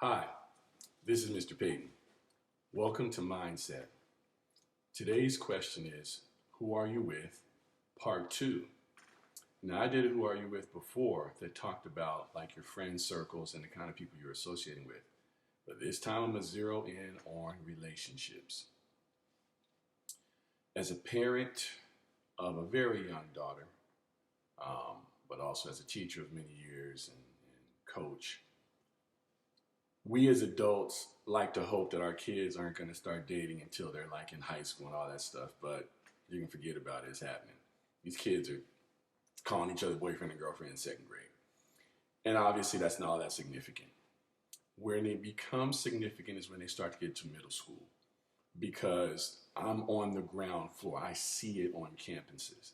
Hi, this is Mr. Payton. Welcome to Mindset. Today's question is, who are you with? Part two. Now, I did a Who Are You With before that talked about like your friend circles and the kind of people you're associating with. But this time I'm going to zero in on relationships. As a parent of a very young daughter, but also as a teacher of many years and coach, we as adults like to hope that our kids aren't going to start dating until they're like in high school and all that stuff, but you can forget about it. It's happening. These kids are calling each other boyfriend and girlfriend in second grade. And obviously that's not all that significant. Where they become significant is when they start to get to middle school, because I'm on the ground floor. I see it on campuses.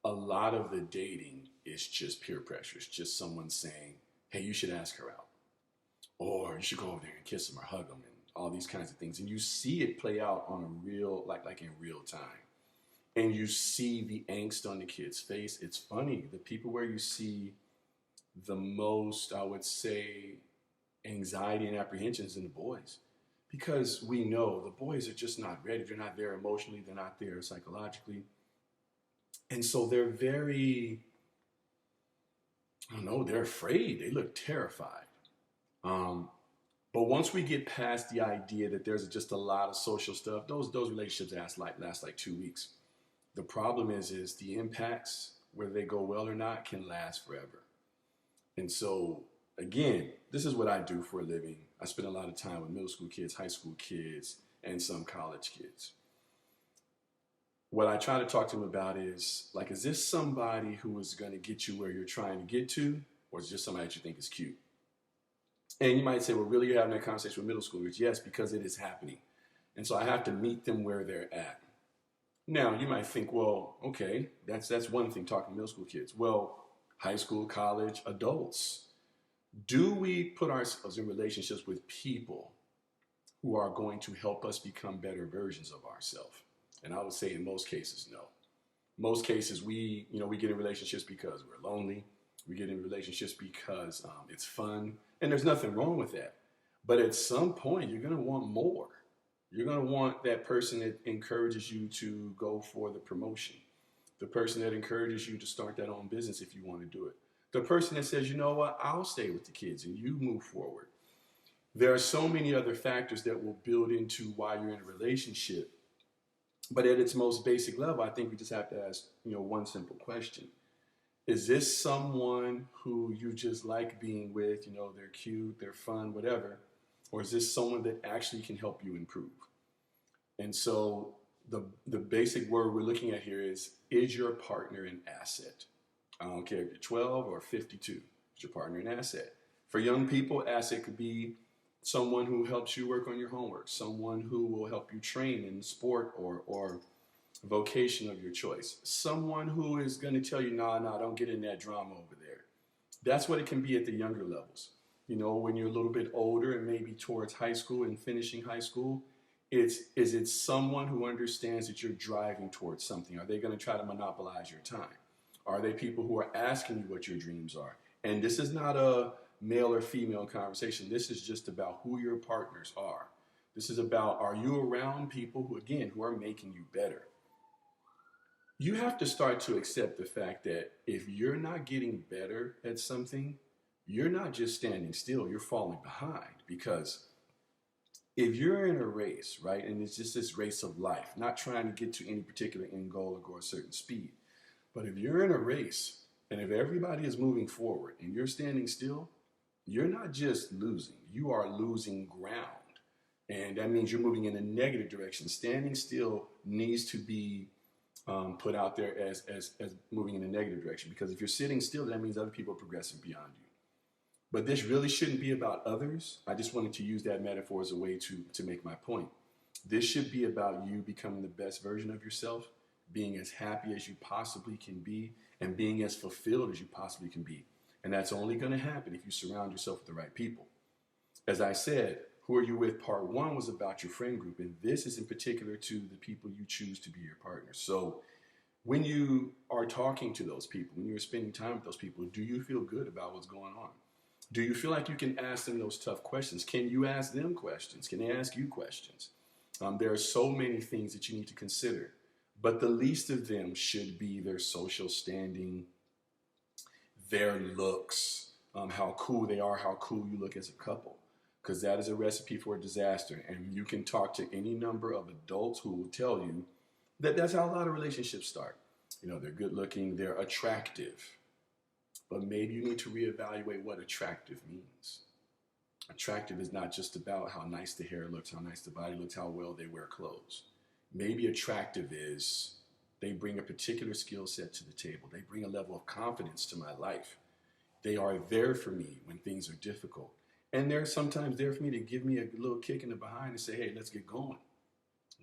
A lot of the dating is just peer pressure. It's just someone saying, hey, you should ask her out. Or you should go over there and kiss them or hug them and all these kinds of things. And you see it play out on a real, like in real time. And you see the angst on the kid's face. It's funny. The people where you see the most, I would say, anxiety and apprehensions in the boys. Because we know the boys are just not ready. They're not there emotionally. They're not there psychologically. And so they're very, I don't know, they're afraid. They look terrified. But once we get past the idea that there's just a lot of social stuff, those relationships last like 2 weeks. The problem is the impacts, whether they go well or not, can last forever. And so, again, this is what I do for a living. I spend a lot of time with middle school kids, high school kids, and some college kids. What I try to talk to them about is, like, is this somebody who is going to get you where you're trying to get to, or is it just somebody that you think is cute? And you might say, well, really, you're having that conversation with middle schoolers? Yes, because it is happening. And so I have to meet them where they're at. Now, you might think, well, okay, that's one thing, talking to middle school kids. Well, high school, college, adults. Do we put ourselves in relationships with people who are going to help us become better versions of ourselves? And I would say in most cases, no. Most cases, we get in relationships because we're lonely. We get in relationships because it's fun. And there's nothing wrong with that. But at some point, you're going to want more. You're going to want that person that encourages you to go for the promotion. The person that encourages you to start that own business if you want to do it. The person that says, you know what, I'll stay with the kids and you move forward. There are so many other factors that will build into why you're in a relationship. But at its most basic level, I think we just have to ask, one simple question. Is this someone who you just like being with? They're cute, they're fun, whatever. Or is this someone that actually can help you improve? And so the basic word we're looking at here is your partner an asset? I don't care if you're 12 or 52. Is your partner an asset? For young people, asset could be someone who helps you work on your homework, someone who will help you train in sport or vocation of your choice, someone who is going to tell you, nah, don't get in that drama over there. That's what it can be at the younger levels. When you're a little bit older and maybe towards high school and finishing high school, is it someone who understands that you're driving towards something? Are they going to try to monopolize your time? Are they people who are asking you what your dreams are? And this is not a male or female conversation. This is just about who your partners are. This is about, are you around people who are making you better? You have to start to accept the fact that if you're not getting better at something, you're not just standing still, you're falling behind. Because if you're in a race, right, and it's just this race of life, not trying to get to any particular end goal or go a certain speed, but if you're in a race and if everybody is moving forward and you're standing still, you're not just losing, you are losing ground. And that means you're moving in a negative direction. Standing still needs to be put out there as moving in a negative direction. Because if you're sitting still, that means other people are progressing beyond you. But this really shouldn't be about others. I just wanted to use that metaphor as a way to make my point. This should be about you becoming the best version of yourself, being as happy as you possibly can be, and being as fulfilled as you possibly can be. And that's only going to happen if you surround yourself with the right people. As I said, Who Are You With? Part 1 was about your friend group, and this is in particular to the people you choose to be your partners. So when you are talking to those people, when you're spending time with those people, do you feel good about what's going on? Do you feel like you can ask them those tough questions? Can you ask them questions? Can they ask you questions? There are so many things that you need to consider, but the least of them should be their social standing, their looks, how cool they are, how cool you look as a couple, because that is a recipe for a disaster. And you can talk to any number of adults who will tell you that that's how a lot of relationships start. You know, they're good looking, they're attractive, but maybe you need to reevaluate what attractive means. Attractive is not just about how nice the hair looks, how nice the body looks, how well they wear clothes. Maybe attractive is they bring a particular skill set to the table. They bring a level of confidence to my life. They are there for me when things are difficult. And they're sometimes there for me to give me a little kick in the behind and say, hey, let's get going.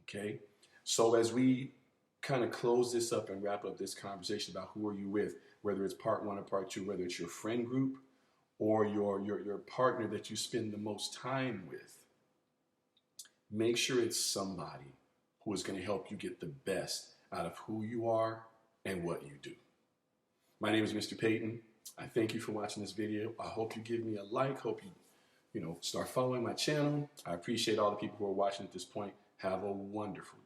Okay? So as we kind of close this up and wrap up this conversation about who are you with, whether it's part one or part two, whether it's your friend group or your partner that you spend the most time with, make sure it's somebody who is going to help you get the best out of who you are and what you do. My name is Mr. Payton. I thank you for watching this video. I hope you give me a like. Hope you start following my channel. I appreciate all the people who are watching at this point. Have a wonderful day.